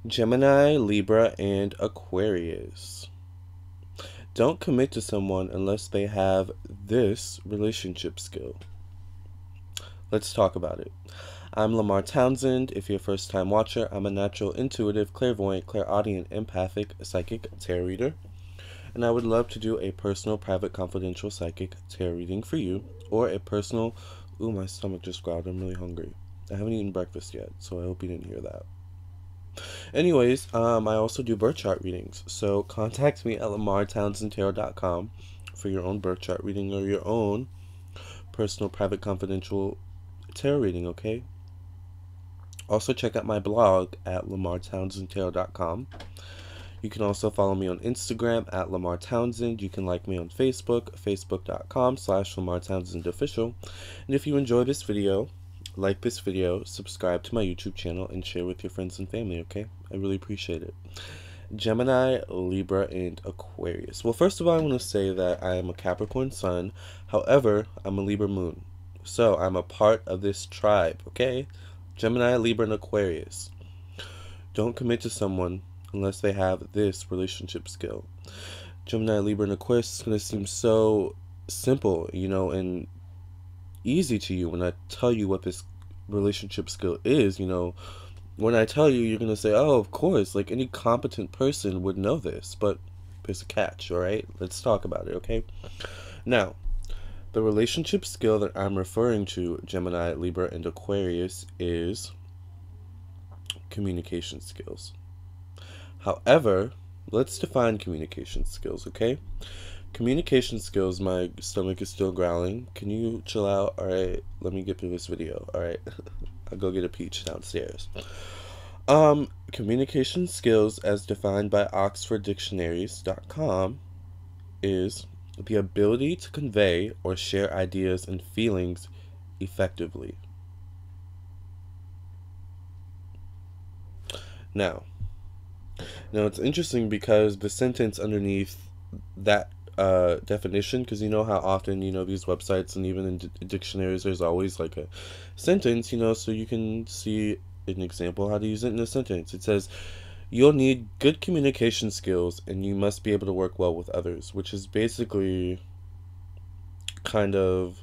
Gemini, Libra, and Aquarius. Don't commit to someone unless they have this relationship skill. Let's talk about it. I'm Lamar Townsend. If you're a first time watcher, I'm a natural, intuitive, clairvoyant, clairaudient, empathic, psychic tarot reader. And I would love to do a personal, private, confidential psychic tarot reading for you, or a personal. Ooh, my stomach just growled. I'm really hungry. I haven't eaten breakfast yet, so I hope you didn't hear that. Anyways, I also do birth chart readings, so contact me at lamartownsendtarot.com for your own birth chart reading or your own personal, private, confidential tarot reading, okay? Also, check out my blog at lamartownsendtarot.com. You can also follow me on Instagram at Lamar Townsend. You can like me on Facebook, facebook.com/LamarTownsendOfficial. And if you enjoy this video, like this video, subscribe to my YouTube channel, and share with your friends and family, okay? I really appreciate it. Gemini, Libra, and Aquarius. Well, first of all, I want to say that I am a Capricorn sun. However, I'm a Libra moon. So, I'm a part of this tribe, okay? Gemini, Libra, and Aquarius. Don't commit to someone unless they have this relationship skill. Gemini, Libra, and Aquarius is going to seem so simple, and easy to you when I tell you what this relationship skill is. When I tell you, you're going to say, oh, of course, like any competent person would know this, but there's a catch, all right? Let's talk about it, okay? Now, the relationship skill that I'm referring to, Gemini, Libra, and Aquarius, is communication skills. However, let's define communication skills, okay? Communication skills, my stomach is still growling. Can you chill out? Alright, let me get through this video. Alright, I'll go get a peach downstairs. Communication skills, as defined by oxforddictionaries.com, is the ability to convey or share ideas and feelings effectively. Now, it's interesting because the sentence underneath that definition, because you know how often, these websites and even in dictionaries, there's always like a sentence, so you can see an example how to use it in a sentence. It says, you'll need good communication skills and you must be able to work well with others, which is basically kind of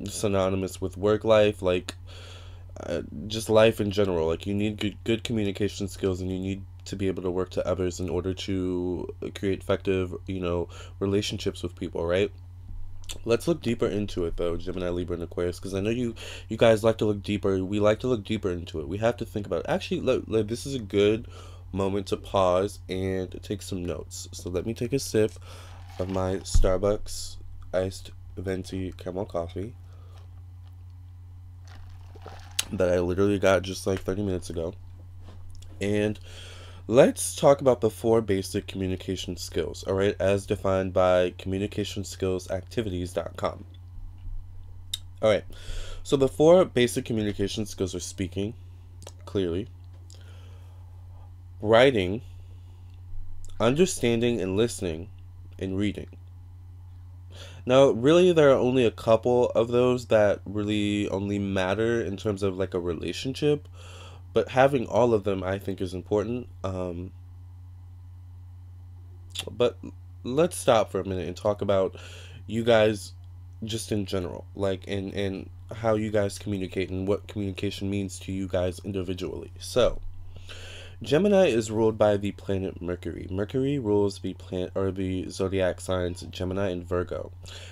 synonymous with work life, like just life in general. Like, you need good communication skills and you need to be able to work to others in order to create effective, relationships with people, right? Let's look deeper into it, though, Gemini, Libra, and Aquarius, because I know you guys like to look deeper. We like to look deeper into it. We have to think about it. Actually, this is a good moment to pause and take some notes. So let me take a sip of my Starbucks iced venti caramel coffee that I literally got just like 30 minutes ago. And let's talk about the 4 basic communication skills, all right, as defined by communicationsskillsactivities.com. All right, so the 4 basic communication skills are speaking clearly, writing, understanding and listening, and reading. Now, really, there are only a couple of those that really only matter in terms of like a relationship, but having all of them, I think, is important. But let's stop for a minute and talk about you guys just in general, like, and how you guys communicate and what communication means to you guys individually. So, Gemini is ruled by the planet Mercury. Mercury rules the zodiac signs Gemini and Virgo.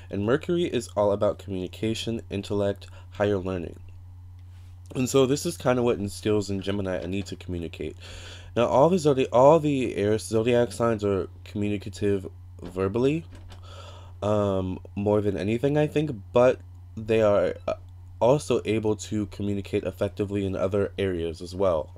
And Mercury is all about communication, intellect, higher learning. And so this is kind of what instills in Gemini a need to communicate. Now, all the air zodiac signs are communicative verbally, more than anything, I think, but they are also able to communicate effectively in other areas as well.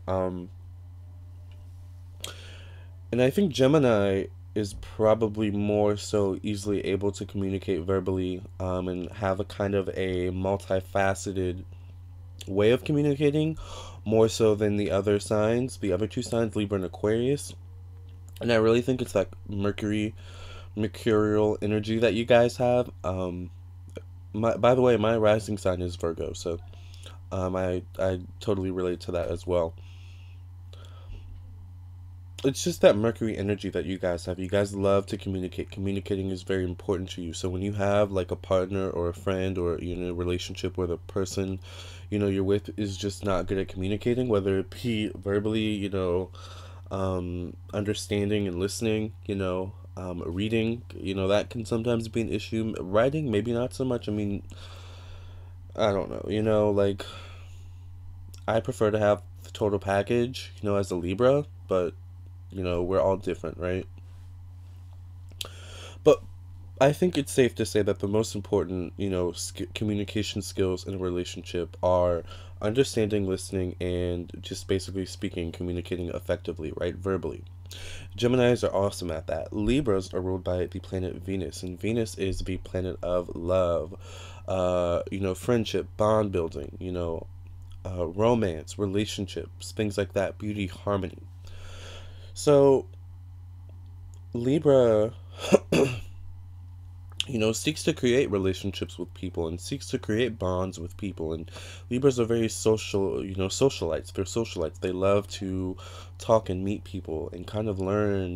And I think Gemini is probably more so easily able to communicate verbally, and have a kind of a multifaceted way of communicating, more so than the other 2 signs, Libra and Aquarius. And I really think it's like mercurial energy that you guys have. By the way, my rising sign is Virgo, so I totally relate to that as well. It's just that Mercury energy that you guys have. You guys love to communicate. Communicating is very important to you. So when you have like a partner or a friend, or in a relationship where the person, you're with is just not good at communicating, whether it be verbally, understanding and listening, reading, that can sometimes be an issue. Writing, maybe not so much. I mean, I don't know, like, I prefer to have the total package, as a Libra, but, we're all different, right? But I think it's safe to say that the most important, communication skills in a relationship are understanding, listening, and just basically speaking, communicating effectively, right? Verbally. Geminis are awesome at that. Libras are ruled by the planet Venus, and Venus is the planet of love, friendship, bond building, romance, relationships, things like that, beauty, harmony. So, Libra, seeks to create relationships with people and seeks to create bonds with people. And Libras are very social, socialites. They're socialites. They love to talk and meet people and kind of learn,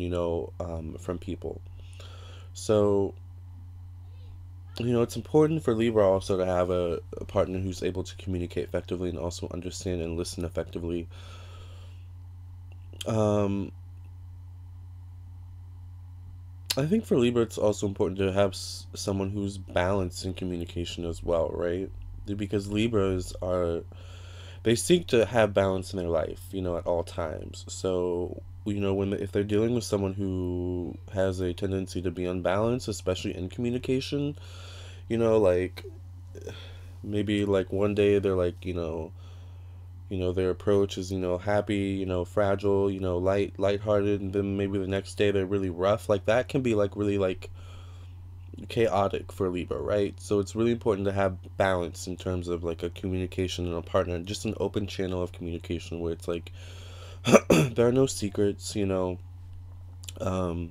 from people. So, it's important for Libra also to have a partner who's able to communicate effectively and also understand and listen effectively. Um, I think for Libra, it's also important to have someone who's balanced in communication as well, right? Because Libras they seek to have balance in their life, at all times. So, if they're dealing with someone who has a tendency to be unbalanced, especially in communication, like, maybe like one day they're like, their approach is, happy, fragile, lighthearted, and then maybe the next day they're really rough. Like, that can be like really like chaotic for Libra, right? So it's really important to have balance in terms of like a communication and a partner, just an open channel of communication where it's like there are no secrets, um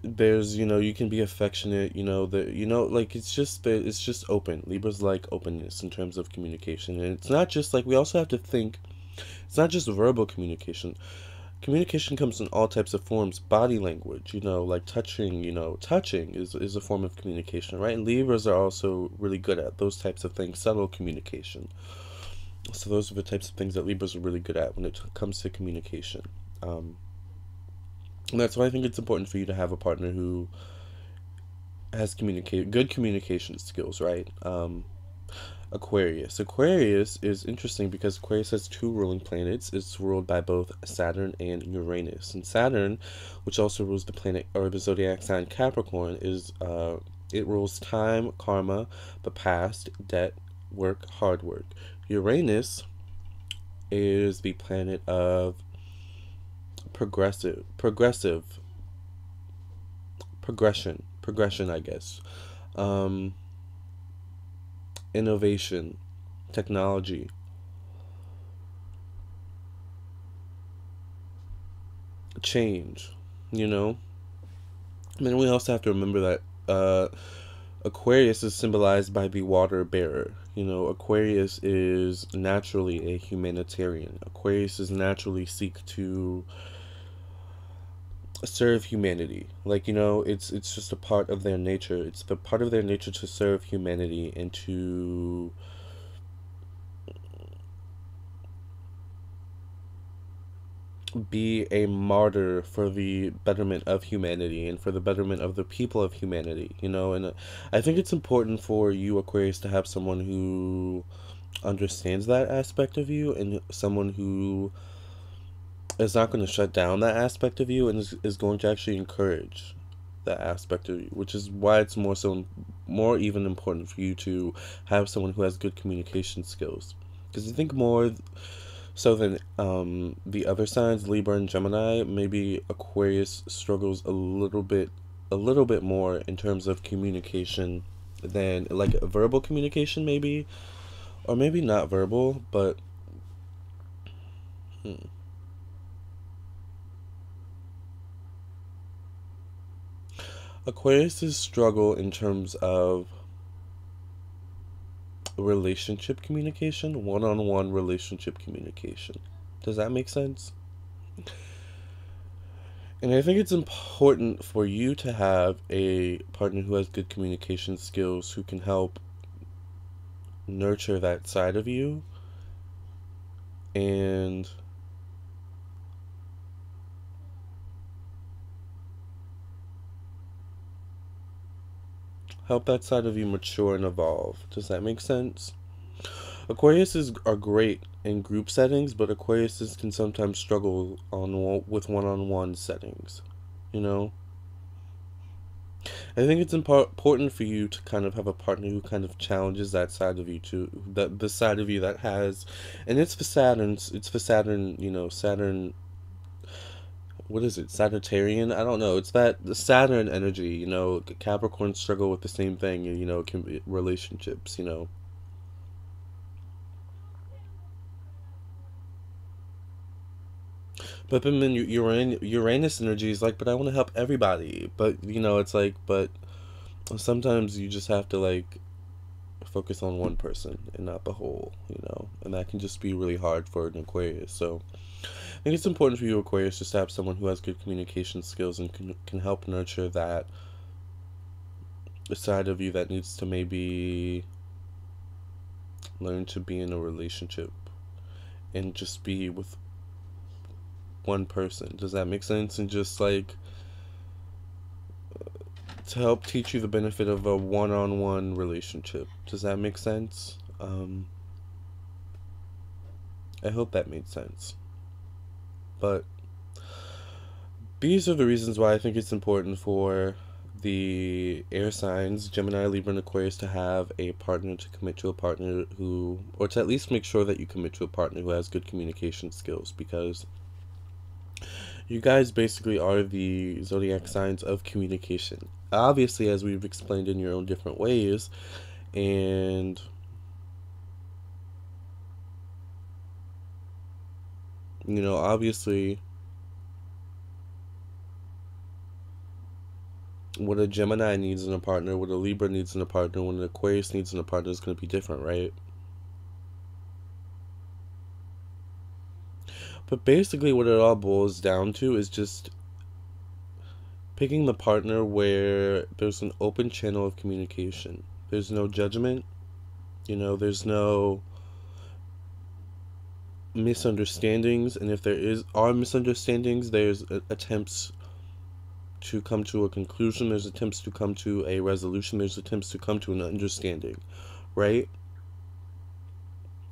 there's, you can be affectionate, like, it's just open. Libra's like openness in terms of communication. And it's not just like, we also have to think, it's not just verbal communication. Communication comes in all types of forms. Body language, like touching, touching is a form of communication, right? And Libras are also really good at those types of things, subtle communication. So those are the types of things that Libras are really good at when it comes to communication. um and that's why I think it's important for you to have a partner who has good communication skills, right? Aquarius is interesting because Aquarius has two ruling planets. It's ruled by both Saturn and Uranus. And Saturn, which also rules the planet or the zodiac sign Capricorn, it rules time, karma, the past, debt, work, hard work. Uranus is the planet of progressive progression, I guess. Um, Innovation, technology, change, you know? And then we also have to remember that Aquarius is symbolized by the water bearer. Aquarius is naturally a humanitarian. Aquarius is naturally seek to serve humanity. Like, it's just a part of their nature. It's the part of their nature to serve humanity and to be a martyr for the betterment of humanity and for the betterment of the people of humanity, and I think it's important for you, Aquarius, to have someone who understands that aspect of you, and someone who is not going to shut down that aspect of you, and is going to actually encourage that aspect of you, which is why it's more even important for you to have someone who has good communication skills. Because I think more so than the other signs, Libra and Gemini, maybe Aquarius struggles a little bit more in terms of communication than like verbal communication, maybe, or maybe not verbal, but hmm. Aquarius's struggle in terms of relationship communication, one-on-one relationship communication. Does that make sense? And I think it's important for you to have a partner who has good communication skills, who can help nurture that side of you and help that side of you mature and evolve. Does that make sense? Aquariuses are great in group settings, but Aquariuses can sometimes struggle with one-on-one settings. You know? I think it's important for you to kind of have a partner who kind of challenges that side of you too, the side of you that has, and it's for Saturn. It's for Saturn. You know, Saturn. What is it? Sagittarian? I don't know. It's that the Saturn energy. You know, Capricorn struggle with the same thing. You know, can be relationships. You know. But then Uranus energy is like, but I want to help everybody. But you know, it's like, but sometimes you just have to like focus on one person and not the whole, you know, and that can just be really hard for an Aquarius. So I think it's important for you, Aquarius, just to have someone who has good communication skills and can help nurture that side of you that needs to maybe learn to be in a relationship and just be with one person. Does that make sense? And just like to help teach you the benefit of a one-on-one relationship. Does that make sense? I hope that made sense. But these are the reasons why I think it's important for the air signs, Gemini, Libra, and Aquarius, to have a partner, to commit to a partner who, or to at least make sure that you commit to a partner who has good communication skills, because you guys basically are the zodiac signs of communication. Obviously, as we've explained in your own different ways, and you know, obviously, what a Gemini needs in a partner, what a Libra needs in a partner, what an Aquarius needs in a partner is going to be different, right? But basically, what it all boils down to is just picking the partner where there's an open channel of communication. There's no judgment, you know, there's no misunderstandings, and if there are misunderstandings, there's attempts to come to a conclusion, there's attempts to come to a resolution, there's attempts to come to an understanding, right?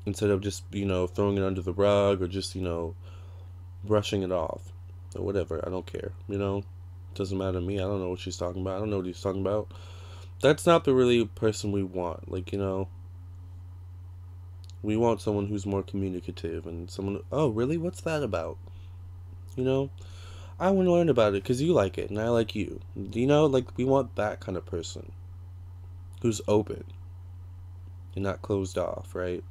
Instead of just, you know, throwing it under the rug or just, you know, brushing it off or whatever. I don't care, you know. Doesn't matter to me. I don't know what she's talking about. I don't know what he's talking about. That's not the really person we want. Like, you know, we want someone who's more communicative and someone, oh, really? What's that about? You know, I want to learn about it because you like it and I like you. You know, like, we want that kind of person who's open and not closed off, right?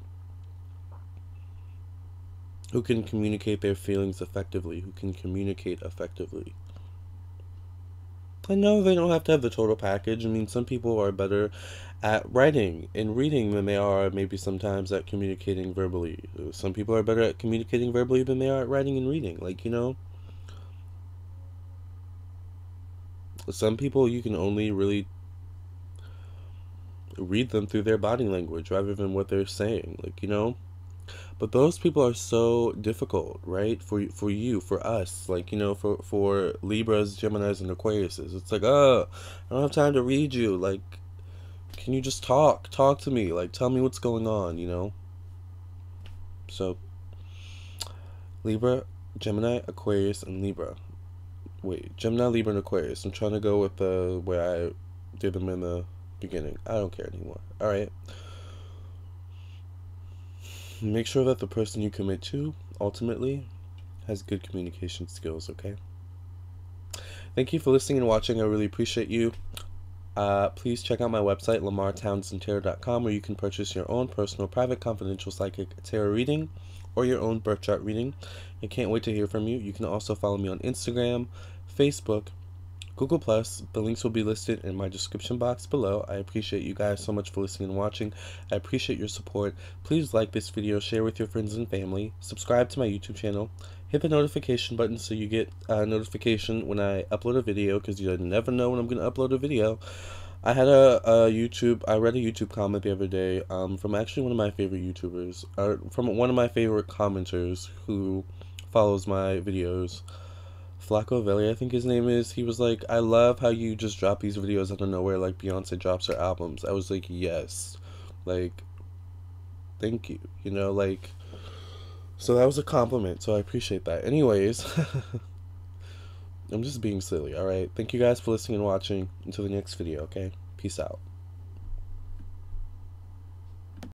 Who can communicate their feelings effectively, who can communicate effectively. I know they don't have to have the total package. I mean, some people are better at writing and reading than they are maybe sometimes at communicating verbally. Some people are better at communicating verbally than they are at writing and reading. Like, you know, some people you can only really read them through their body language rather than what they're saying. Like, you know, but those people are so difficult, right? For you, for us, like, you know, for Libras, Geminis, and Aquariuses. It's like, oh, I don't have time to read you. Like, can you just talk to me? Like, tell me what's going on, you know? So, Libra, Gemini, Aquarius, and Libra. Wait, Gemini, Libra, and Aquarius. I'm trying to go with the where I did them in the beginning. I don't care anymore. All right. Make sure that the person you commit to ultimately has good communication skills, okay? Thank you for listening and watching. I really appreciate you. Please check out my website, lamartownsendtarot.com, where you can purchase your own personal, private, confidential psychic tarot reading or your own birth chart reading. I can't wait to hear from you. You can also follow me on Instagram, Facebook, Google Plus. The links will be listed in my description box below. I appreciate you guys so much for listening and watching. I appreciate your support. Please like this video, share with your friends and family, subscribe to my YouTube channel, hit the notification button so you get a notification when I upload a video, because you never know when I'm going to upload a video. I had I read a YouTube comment the other day from actually one of my favorite YouTubers, or from one of my favorite commenters who follows my videos, Flacco Velli, I think his name is. He was like, I love how you just drop these videos out of nowhere like Beyonce drops her albums. I was like, yes. Like, thank you. You know, like, so that was a compliment, so I appreciate that. Anyways, I'm just being silly, alright? Thank you guys for listening and watching. Until the next video, okay? Peace out.